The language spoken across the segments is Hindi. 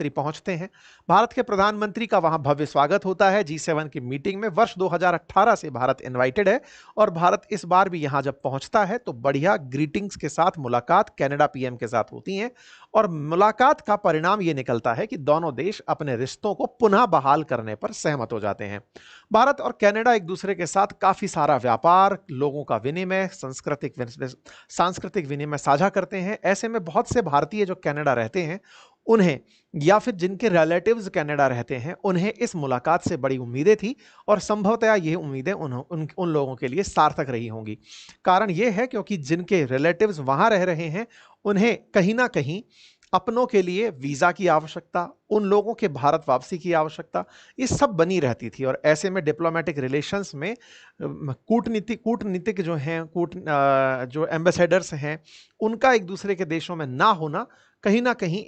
पहुंचते हैं। भारत के प्रधानमंत्री का वहां भव्य स्वागत होता है। G7 की मीटिंग में वर्ष 2018 से भारत इनवाइटेड है और भारत इस बार भी यहां जब पहुंचता है तो बढ़िया ग्रीटिंग्स के साथ मुलाकात कनाडा पीएम के साथ होती है और मुलाकात का परिणाम यह निकलता है कि दोनों देश अपने रिश्तों को पुनः बहाल करने पर सहमत हो जाते हैं। भारत और कनाडा एक दूसरे के साथ काफी सारा व्यापार, लोगों का विनिमय, सांस्कृतिक विनिमय साझा करते हैं। ऐसे में बहुत से भारतीय जो कनाडा रहते हैं उन्हें, या फिर जिनके रिलेटिव्स कनाडा रहते हैं, उन्हें इस मुलाकात से बड़ी उम्मीदें थी और संभवतः ये उम्मीदें उन लोगों के लिए सार्थक रही होंगी। कारण ये है क्योंकि जिनके रिलेटिव्स वहां रह रहे हैं उन्हें कहीं ना कहीं अपनों के लिए वीजा की आवश्यकता, उन लोगों के भारत वापसी की आवश्यकता, ये सब बनी रहती थी। और ऐसे में डिप्लोमेटिक रिलेशंस में कूटनीतिक जो हैं, जो एम्बेसडर्स हैं, उनका एक दूसरे के देशों में ना होना कहीं ना कहीं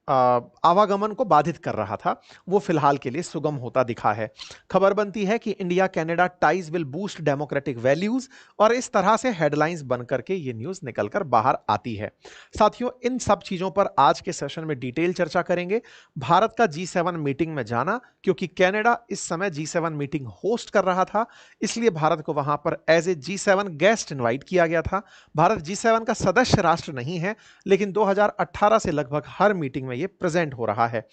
आवागमन को बाधित कर रहा था। वो फिलहाल के लिए सुगम होता दिखा है। खबर बनती है कि India Canada ties will boost democratic values, और इस तरह से हेडलाइंस बनकर के ये न्यूज निकलकर बाहर आती है। साथियों, इन सब चीजों पर आज के सेशन में डिटेल चर्चा करेंगे। भारत का G7 मीटिंग में जाना, क्योंकि कनाडा इस समय G7 मीटिंग होस्ट कर रहा था, इसलिए भारत को वहां पर as a G7 guest invite किया गया था। भारत G7 का सदस्य राष्ट्र नहीं है, लेकिन 2018 से लगभग हर मीटिंग में ये प्रेजेंट हो रहा है।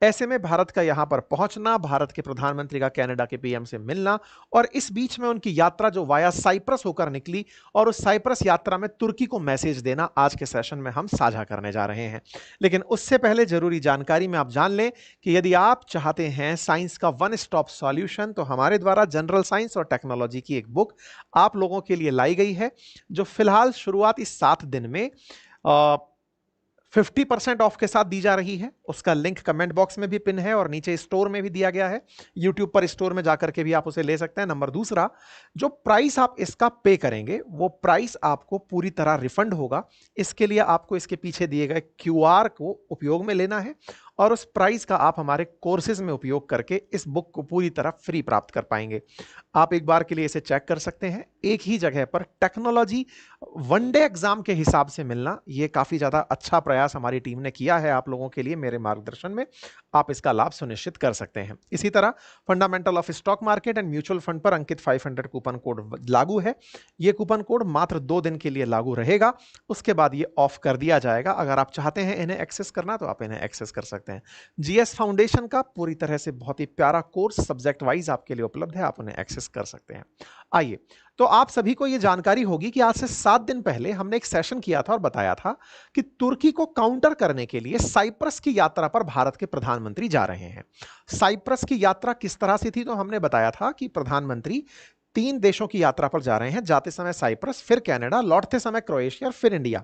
ऐसे में भारत का यहां पर पहुंचना, भारत के प्रधानमंत्री का कनाडा के पीएम से मिलना, और इस बीच में उनकी यात्रा जो वाया साइप्रस होकर निकली, और उस साइप्रस यात्रा में तुर्की को मैसेज देना, आज के सेशन में हम साझा करने जा रहे हैं। लेकिन उससे पहले जरूरी जानकारी में आप जान लें कि यदि आप चाहते हैं साइंस का वन स्टॉप सॉल्यूशन, तो हमारे द्वारा जनरल साइंस और टेक्नोलॉजी की एक बुक आप लोगों के लिए लाई गई है, जो फिलहाल शुरुआती 7 दिन में 50% ऑफ के साथ दी जा रही है। उसका लिंक कमेंट बॉक्स में भी पिन है और नीचे स्टोर में भी दिया गया है। यूट्यूब पर स्टोर में जाकर के भी आप उसे ले सकते हैं। नंबर दूसरा, जो प्राइस आप इसका पे करेंगे वो प्राइस आपको पूरी तरह रिफंड होगा। इसके लिए आपको इसके पीछे दिए गए QR को उपयोग में लेना है और उस प्राइस का आप हमारे कोर्सेज में उपयोग करके इस बुक को पूरी तरह फ्री प्राप्त कर पाएंगे। आप एक बार के लिए इसे चेक कर सकते हैं। एक ही जगह पर टेक्नोलॉजी वनडे एग्जाम के हिसाब से मिलना, यह काफी ज्यादा अच्छा प्रयास हमारी टीम ने किया है आप लोगों के लिए। मेरे मार्गदर्शन में आप इसका लाभ सुनिश्चित कर सकते हैं। इसी तरह fundamental of stock market and mutual fund पर अंकित 500 कूपन कोड लागू है। यह कूपन कोड मात्र 2 दिन के लिए लागू रहेगा, उसके बाद ये ऑफ कर दिया जाएगा। अगर आप चाहते हैं इन्हें एक्सेस करना तो आप इन्हें एक्सेस कर सकते हैं। GS फाउंडेशन का पूरी तरह से बहुत ही प्यारा कोर्स सब्जेक्ट वाइज आपके लिए उपलब्ध है, आप उन्हें एक्सेस कर सकते हैं। आइए, तो आप सभी को यह जानकारी होगी कि आज से 7 दिन पहले हमने एक सेशन किया था और बताया था कि तुर्की को काउंटर करने के लिए साइप्रस की यात्रा पर भारत के प्रधानमंत्री जा रहे हैं। साइप्रस की यात्रा किस तरह से थी, तो हमने बताया था कि प्रधानमंत्री 3 देशों की यात्रा पर जा रहे हैं। जाते समय साइप्रस, फिर कनाडा, लौटते समय क्रोएशिया और फिर इंडिया।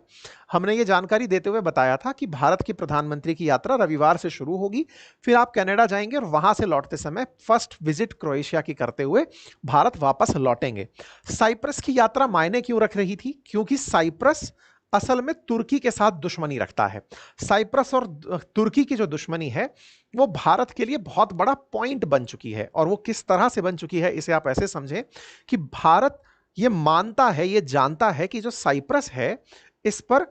हमने ये जानकारी देते हुए बताया था कि भारत के प्रधानमंत्री की यात्रा रविवार से शुरू होगी, फिर आप कनाडा जाएंगे और वहां से लौटते समय फर्स्ट विजिट क्रोएशिया की करते हुए भारत वापस लौटेंगे। साइप्रस की यात्रा मायने क्यों रख रही थी? क्योंकि साइप्रस असल में तुर्की के साथ दुश्मनी रखता है। साइप्रस और तुर्की की जो दुश्मनी है वो भारत के लिए बहुत बड़ा पॉइंट बन चुकी है। और वो किस तरह से बन चुकी है, इसे आप ऐसे समझें कि भारत ये मानता है, ये जानता है कि जो साइप्रस है इस पर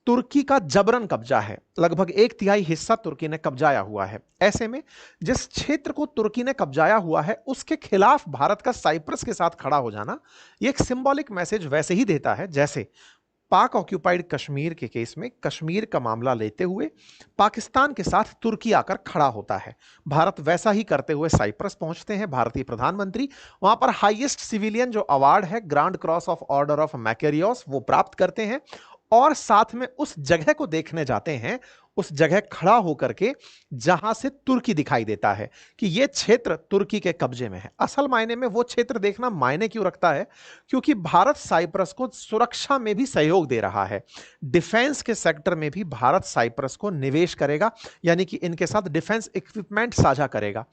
तुर्की का जबरन कब्जा है। लगभग 1/3 हिस्सा तुर्की ने कब्जाया हुआ है। ऐसे में जिस क्षेत्र को तुर्की ने कब्जाया हुआ है उसके खिलाफ भारत का साइप्रस के साथ खड़ा हो जाना, ये एक सिंबॉलिक मैसेज वैसे ही देता है जैसे पाक ऑक्यूपाइड कश्मीर के केस में कश्मीर का मामला लेते हुए पाकिस्तान के साथ तुर्की आकर खड़ा होता है। भारत वैसा ही करते हुए साइप्रस पहुंचते हैं। भारतीय प्रधानमंत्री वहां पर हाईएस्ट सिविलियन जो अवार्ड है, grand cross of order of Makarios, वो प्राप्त करते हैं और साथ में उस जगह को देखने जाते हैं, उस जगह खड़ा होकर के जहां से तुर्की दिखाई देता है कि यह क्षेत्र तुर्की के कब्जे में है। असल मायने में वो क्षेत्र देखना मायने क्यों रखता है? क्योंकि भारत साइप्रस को सुरक्षा में भी सहयोग दे रहा है। डिफेंस के सेक्टर में भी भारत साइप्रस को निवेश करेगा, यानी कि इनके साथ डिफेंस इक्विपमेंट साझा करेगा।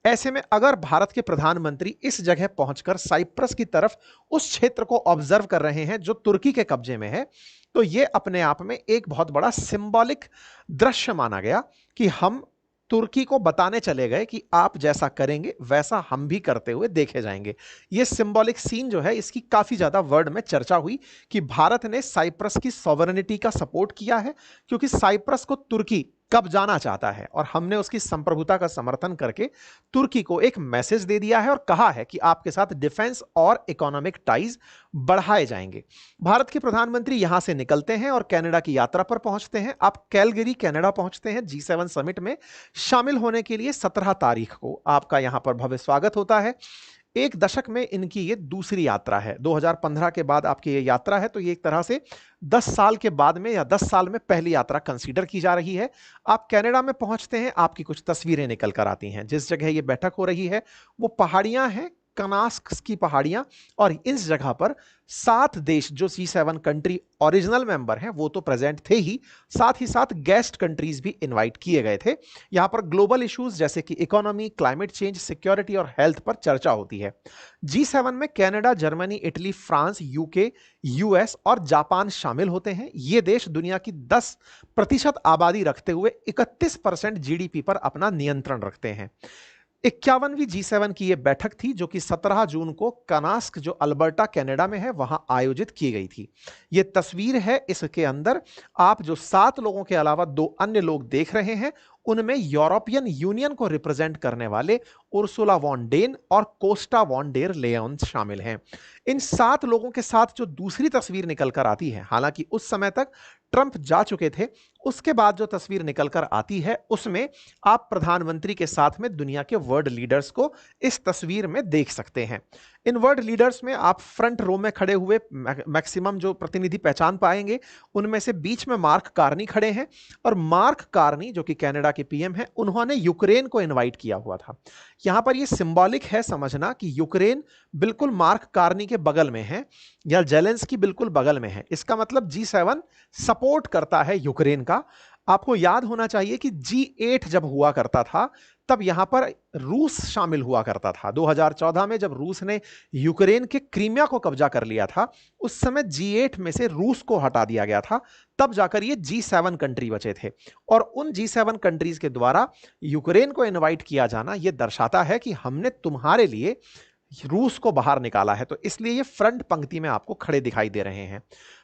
ऐसे में अगर भारत के प्रधानमंत्री इस जगह पहुंचकर साइप्रस की तरफ उस क्षेत्र को ऑब्जर्व कर रहे हैं जो तुर्की के कब्जे में है, तो यह अपने आप में एक बहुत बड़ा सिंबॉलिक दृश्य माना गया कि हम तुर्की को बताने चले गए कि आप जैसा करेंगे वैसा हम भी करते हुए देखे जाएंगे। यह सिंबॉलिक सीन जो है, इसकी काफी ज्यादा वर्ल्ड में चर्चा हुई कि भारत ने साइप्रस की सॉवरेनिटी का सपोर्ट किया है, क्योंकि साइप्रस को तुर्की कब जाना चाहता है और हमने उसकी संप्रभुता का समर्थन करके तुर्की को एक मैसेज दे दिया है और कहा है कि आपके साथ डिफेंस और इकोनॉमिक टाइज बढ़ाए जाएंगे। भारत के प्रधानमंत्री यहां से निकलते हैं और कनाडा की यात्रा पर पहुंचते हैं। आप कैलगरी कनाडा पहुंचते हैं G7 समिट में शामिल होने के लिए। 17 तारीख को आपका यहां पर भव्य स्वागत होता है। एक दशक में इनकी ये दूसरी यात्रा है। 2015 के बाद आपकी ये यात्रा है, तो ये एक तरह से 10 साल के बाद में या 10 साल में पहली यात्रा कंसीडर की जा रही है। आप कनाडा में पहुंचते हैं, आपकी कुछ तस्वीरें निकल कर आती हैं। जिस जगह ये बैठक हो रही है वो पहाड़ियां हैं, कनास्क की पहाड़ियां, और इस जगह पर 7 देश जो G7 कंट्री ओरिजिनल मेंबर हैं वो तो प्रेजेंट थे ही, साथ ही साथ गेस्ट कंट्रीज भी इनवाइट किए गए थे। यहां पर ग्लोबल इश्यूज जैसे कि इकोनॉमी, क्लाइमेट चेंज, सिक्योरिटी और हेल्थ पर चर्चा होती है। G7 में Canada, Germany, Italy, France, UK, US और जापान शामिल होते हैं। ये देश दुनिया की 10% आबादी रखते हुए 31% जीडीपी पर अपना नियंत्रण रखते हैं। 51वीं G7 की यह बैठक थी जो कि 17 जून को कनास्क, जो अल्बर्टा कनाडा में है, वहां आयोजित की गई थी। यह तस्वीर है, इसके अंदर आप जो 7 लोगों के अलावा 2 अन्य लोग देख रहे हैं, उनमें यूरोपियन यूनियन को रिप्रेजेंट करने वाले उर्सुला वॉन डेन और कोस्टा वॉन डेर लेयन शामिल हैं। इन 7 लोगों के साथ जो दूसरी तस्वीर निकल कर आती है, हालांकि उस समय तक ट्रंप जा चुके थे, उसके बाद जो तस्वीर निकल कर आती है उसमें आप प्रधानमंत्री के साथ में दुनिया के वर्ल्ड लीडर्स को इस तस्वीर में देख सकते हैं। इन वर्ल्ड लीडर्स में आप फ्रंट रो में खड़े हुए मैक्सिमम जो प्रतिनिधि पहचान पाएंगे, उनमें से बीच में मार्क कार्नी खड़े हैं। और मार्क कार्नी जो कि कनाडा के पीएम हैं, उन्होंने यूक्रेन को इनवाइट किया हुआ था। यहां पर यह सिंबॉलिक है समझना कि यूक्रेन बिल्कुल मार्क कार्नी के बगल में है या जेलेंस्की बिल्कुल बगल में है। इसका मतलब G7 सपोर्ट करता है यूक्रेन का। आपको याद होना चाहिए कि G8 जब हुआ करता था तब यहां पर रूस शामिल हुआ करता था। 2014 में जब रूस ने यूक्रेन के क्रीमिया को कब्जा कर लिया था, उस समय G8 में से रूस को हटा दिया गया था, तब जाकर ये G7 कंट्री बचे थे। और उन G7 कंट्रीज के द्वारा यूक्रेन को इनवाइट किया जाना यह दर्शाता है कि हमने तुम्हारे लिए रूस को बाहर निकाला है। तो इसलिए ये फ्रंट पंक्ति में आपको खड़े दिखाई दे रहे हैं।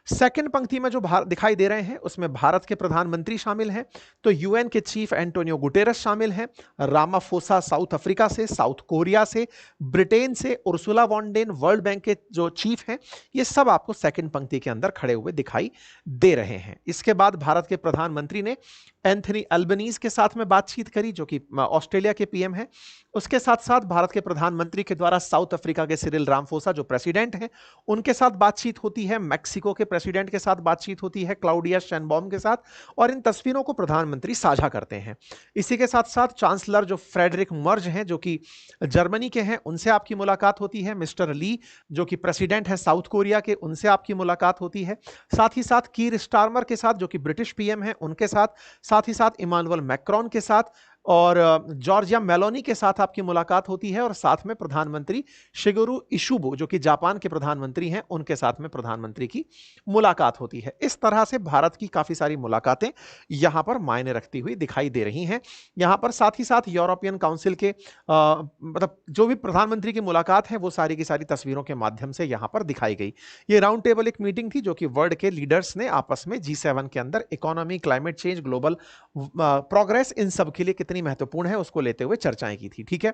सेकंड पंक्ति में जो दिखाई दे रहे हैं उसमें भारत के प्रधानमंत्री शामिल हैं। तो यूएन के चीफ एंटोनियो गुटेरस शामिल हैं, रामाफोसा साउथ अफ्रीका से, साउथ कोरिया से, ब्रिटेन से, Ursula von der World Bank के जो चीफ हैं, ये सब आपको सेकंड पंक्ति के अंदर खड़े हुए दिखाई दे रहे हैं। इसके बाद भारत के प्रधानमंत्री ने एंथनी अल्बनीज के साथ में बातचीत करी, जो कि ऑस्ट्रेलिया के पीएम हैं। उसके साथ साथ भारत के प्रधानमंत्री के द्वारा साउथ अफ्रीका के सिरिल रामाफोसा जो प्रेसिडेंट हैं, उनके साथ बातचीत होती है। मैक्सिको के प्रेसिडेंट के साथ बातचीत होती है, क्लाउडिया शेनबॉम के साथ, और इन तस्वीरों को प्रधानमंत्री साझा करते हैं। इसी के साथ साथ चांसलर जो फ्रेडरिक मर्ज हैं, जो कि जर्मनी के हैं, उनसे आपकी मुलाकात होती है। मिस्टर ली जो कि प्रेसिडेंट हैं साउथ कोरिया के, उनसे आपकी मुलाकात होती है। साथ ही साथ कीर स्टारमर के साथ जो कि ब्रिटिश पीएम हैं, उनके साथ ही साथ इमानुएल मैक्रोन के साथ और जॉर्जिया मेलोनी के साथ आपकी मुलाकात होती है। और साथ में प्रधानमंत्री शिगेरू इशुबु जो कि जापान के प्रधानमंत्री हैं, उनके साथ में प्रधानमंत्री की मुलाकात होती है। इस तरह से भारत की काफी सारी मुलाकातें यहां पर मायने रखती हुई दिखाई दे रही हैं। यहां पर साथ ही साथ यूरोपियन काउंसिल के मतलब जो भी प्रधानमंत्री की मुलाकात है वो सारी की सारी तस्वीरों के माध्यम से यहां पर दिखाई गई। ये राउंड टेबल एक मीटिंग थी जो कि वर्ल्ड के लीडर्स ने आपस में G7 के अंदर economy, climate change, global progress, इन सब के लिए कितनी महत्वपूर्ण है उसको लेते हुए चर्चाएं की थी। ठीक है,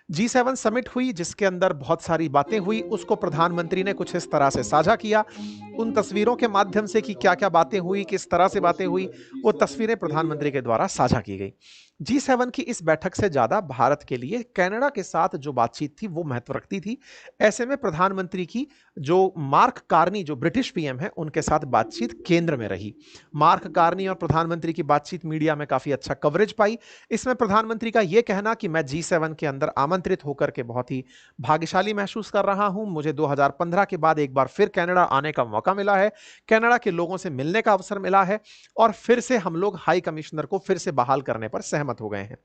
G7 समिट हुई जिसके अंदर बहुत सारी बातें हुई, उसको प्रधानमंत्री ने कुछ इस तरह से साझा किया। उन तस्वीरों के माध्यम से कि क्या क्या बातें हुई, किस तरह से बातें हुई, वो तस्वीरें प्रधानमंत्री के द्वारा साझा की गई। G7 की इस बैठक से ज्यादा भारत के लिए कनाडा के साथ जो बातचीत थी वो महत्व रखती थी। ऐसे में प्रधानमंत्री की जो मार्क कार्नी जो ब्रिटिश पीएम है, उनके साथ बातचीत केंद्र में रही। मार्क कार्नी और प्रधानमंत्री की बातचीत मीडिया में काफी अच्छा कवरेज पाई। इसमें प्रधानमंत्री का यह कहना कि मैं G7 के अंदर आमंत्रित होकर के बहुत ही भाग्यशाली महसूस कर रहा हूं। मुझे 2015 के बाद एक बार फिर कनाडा आने का मौका मिला है, कनाडा के लोगों से मिलने का अवसर मिला है, और फिर से हम लोग हाई कमिश्नर को फिर से बहाल करने पर सहमत हो गए हैं।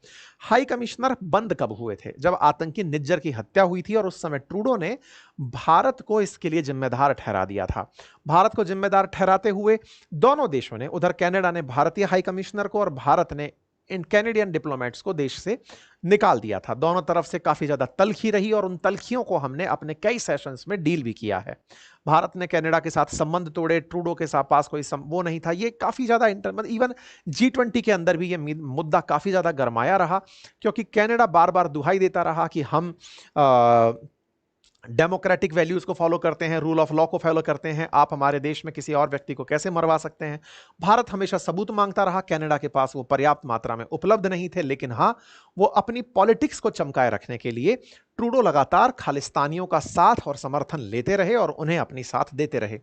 हाई कमिश्नर बंद कब हुए थे? जब आतंकी निज्जर की हत्या हुई थी, और उस समय ट्रूडो ने भारत को इसके लिए जिम्मेदार ठहरा दिया था। भारत को जिम्मेदार ठहराते हुए दोनों देशों ने, उधर कनाडा ने भारतीय हाई कमिश्नर को और भारत ने इन कैनेडियन डिप्लोमेट्स को देश से निकाल दिया था। दोनों तरफ से काफी ज्यादा तलखी रही और उन तलखियों को हमने अपने कई सेशंस में डील भी किया है। भारत ने कनाडा के साथ संबंध तोड़े, ट्रूडो के साथ पास कोई वो नहीं था। ये काफी ज्यादा इवन G20 के अंदर भी ये मुद्दा काफी ज्यादा गरमाया रहा, क्योंकि कनाडा बार बार दुहाई देता रहा कि हम डेमोक्रेटिक वैल्यूज को फॉलो करते हैं, रूल ऑफ लॉ को फॉलो करते हैं, आप हमारे देश में किसी और व्यक्ति को कैसे मरवा सकते हैं। भारत हमेशा सबूत मांगता रहा, कनाडा के पास वो पर्याप्त मात्रा में उपलब्ध नहीं थे, लेकिन हां, वो अपनी पॉलिटिक्स को चमकाए रखने के लिए ट्रूडो लगातार खालिस्तानियों का साथ और समर्थन लेते रहे और उन्हें अपनी साथ देते रहे।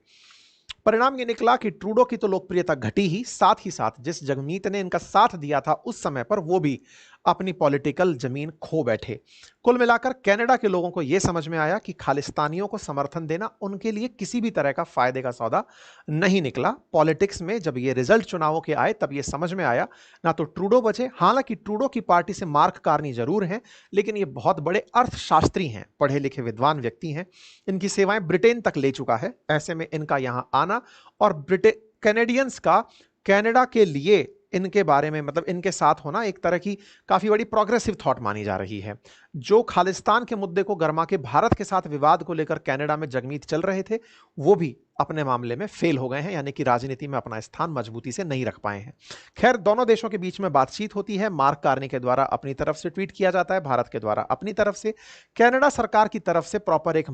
परिणाम ये निकला कि ट्रूडो की तो लोकप्रियता घटी ही, साथ ही साथ जिस जगमीत ने इनका साथ दिया था उस समय पर, वो भी अपनी पॉलिटिकल जमीन खो बैठे। कुल मिलाकर कनाडा के लोगों को यह समझ में आया कि खालिस्तानियों को समर्थन देना उनके लिए किसी भी तरह का फायदे का सौदा नहीं निकला। पॉलिटिक्स में जब ये रिजल्ट चुनावों के आए तब ये समझ में आया, ना तो ट्रूडो बचे, हालांकि ट्रूडो की पार्टी से मार्क कार्नी जरूर हैं, लेकिन ये बहुत बड़े अर्थशास्त्री हैं, पढ़े लिखे विद्वान व्यक्ति हैं, इनकी सेवाएं ब्रिटेन तक ले चुका है। ऐसे में इनका यहां आना और कैनेडियंस का कनाडा के लिए इनके बारे में, मतलब इनके साथ होना, एक तरह की काफी बड़ी प्रोग्रेसिव थॉट मानी जा रही है। जो खालिस्तान के मुद्दे को गरमा के भारत के साथ विवाद को लेकर कनाडा में जगमीत चल रहे थे, वो भी अपने मामले में फेल हो गए हैं, यानी कि राजनीति में अपना स्थान मजबूती से नहीं रख पाए हैं। खैर, दोनों देशों के बीच में बातचीत होती है, मार्क कार्नी के द्वारा अपनी तरफ से ट्वीट किया जाता है, भारत के द्वारा अपनी तरफ से, कनाडा सरकार की तरफ से प्रॉपर एक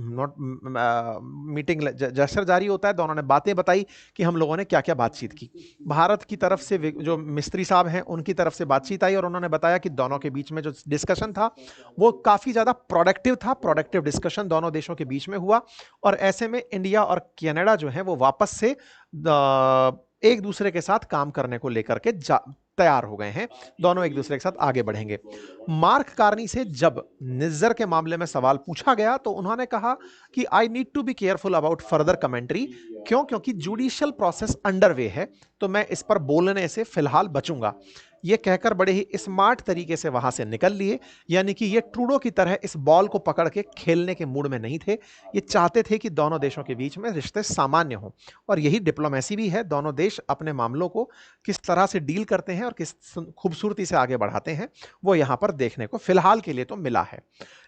मीटिंग जेस्चर जारी होता है। दोनों ने बातें बताई कि हम लोगों ने क्या क्या बातचीत की। भारत की तरफ से जो मिस्त्री साहब हैं, उनकी तरफ से बातचीत आई और उन्होंने बताया कि दोनों के बीच में जो डिस्कशन था वो काफी ज्यादा प्रोडक्टिव था। प्रोडक्टिव डिस्कशन दोनों देशों के बीच में हुआ और ऐसे में इंडिया और कनाडा जो है वो वापस से एक दूसरे के साथ काम करने को लेकर के तैयार हो गए हैं। दोनों एक दूसरे के साथ आगे बढ़ेंगे। मार्क कार्नी से जब निज्जर के मामले में सवाल पूछा गया तो उन्होंने कहा कि I need to be careful about further commentary. क्योंकि जुडिशियल प्रोसेस अंडरवे है, तो मैं इस पर बोलने से फिलहाल बचूंगा। ये कहकर बड़े ही स्मार्ट तरीके से वहां से निकल लिए, यानी कि ये ट्रूडो की तरह इस बॉल को पकड़ के खेलने के मूड में नहीं थे। ये चाहते थे कि दोनों देशों के बीच में रिश्ते सामान्य हों, और यही डिप्लोमेसी भी है। दोनों देश अपने मामलों को किस तरह से डील करते हैं और किस खूबसूरती से आगे बढ़ाते हैं, वो यहां पर देखने को फिलहाल के लिए तो मिला है।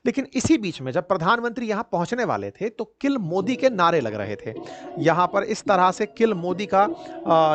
लेकिन इसी बीच में जब प्रधानमंत्री यहां पहुंचने वाले थे तो किल मोदी के नारे लग रहे थे। यहां पर इस तरह से किल मोदी का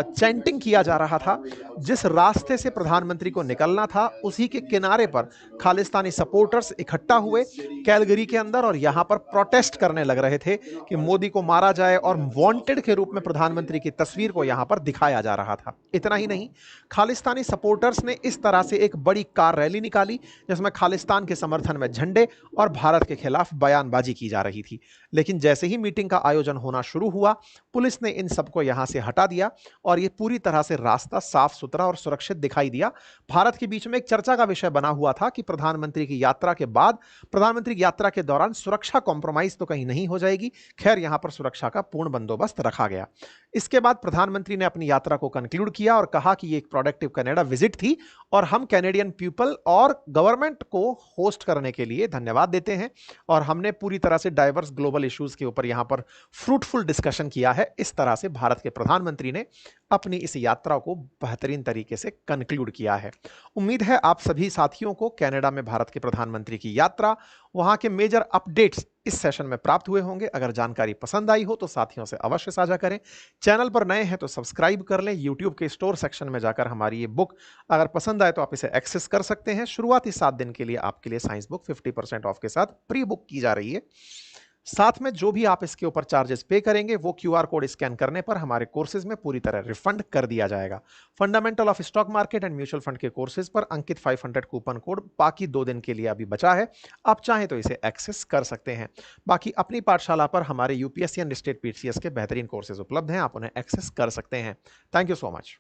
चैंटिंग किया जा रहा था। जिस रास्ते से प्रधानमंत्री को निकलना था उसी के किनारे पर खालिस्तानी सपोर्टर्स इकट्ठा हुए कैलगरी के अंदर और यहां पर प्रोटेस्ट करने लग रहे थे कि मोदी को मारा जाए, और वांटेड के रूप में प्रधानमंत्री की तस्वीर को यहां पर दिखाया जा रहा था। इतना ही नहीं, खालिस्तानी सपोर्टर्स ने इस तरह से एक बड़ी कार रैली निकाली जिसमें खालिस्तान के समर्थन में झंडे और भारत के खिलाफ बयानबाजी की जा रही थी। लेकिन जैसे ही मीटिंग का आयोजन होना शुरू हुआ, पुलिस ने इन सबको यहां से हटा दिया और यह पूरी तरह से रास्ता साफ सुथरा और सुरक्षित दिखाई दिया। भारत के बीच में एक चर्चा का विषय बना हुआ था कि प्रधानमंत्री की यात्रा के बाद, प्रधानमंत्री की यात्रा के दौरान सुरक्षा कॉम्प्रोमाइज तो कहीं नहीं हो जाएगी। खैर, यहां पर सुरक्षा का पूर्ण बंदोबस्त रखा गया। इसके बाद प्रधानमंत्री ने अपनी यात्रा को कंक्लूड किया और कहा कि यह एक प्रोडक्टिव कनाडा विजिट थी और हम कैनेडियन पीपल और गवर्नमेंट को होस्ट करने के लिए धन्यवाद देते हैं, और हमने पूरी तरह से डाइवर्स ग्लोबल इश्यूज के ऊपर यहां पर फ्रूटफुल डिस्कशन किया है। इस तरह से भारत के प्रधानमंत्री ने अपनी इस यात्रा को बेहतरीन तरीके से कंक्लूड किया है। उम्मीद है आप सभी साथियों को कनाडा में भारत के प्रधानमंत्री की यात्रा, वहां के मेजर अपडेट्स इस सेशन में प्राप्त हुए होंगे। अगर जानकारी पसंद आई हो तो साथियों से अवश्य साझा करें। चैनल पर नए हैं तो सब्सक्राइब कर लें। यूट्यूब के स्टोर सेक्शन में जाकर हमारी ये बुक अगर पसंद आए तो आप इसे एक्सेस कर सकते हैं। शुरुआती 7 दिन के लिए आपके लिए साइंस बुक 50% ऑफ के साथ प्री बुक की जा रही है। साथ में जो भी आप इसके ऊपर चार्जेस पे करेंगे वो QR कोड स्कैन करने पर हमारे कोर्सेज में पूरी तरह रिफंड कर दिया जाएगा। Fundamental of stock market and mutual fund के कोर्सेज पर अंकित 500 कूपन कोड बाकी 2 दिन के लिए अभी बचा है, आप चाहें तो इसे एक्सेस कर सकते हैं। बाकी अपनी पाठशाला पर हमारे UPSC एंड स्टेट PCS के बेहतरीन कोर्सेज उपलब्ध हैं, आप उन्हें एक्सेस कर सकते हैं। Thank you so much.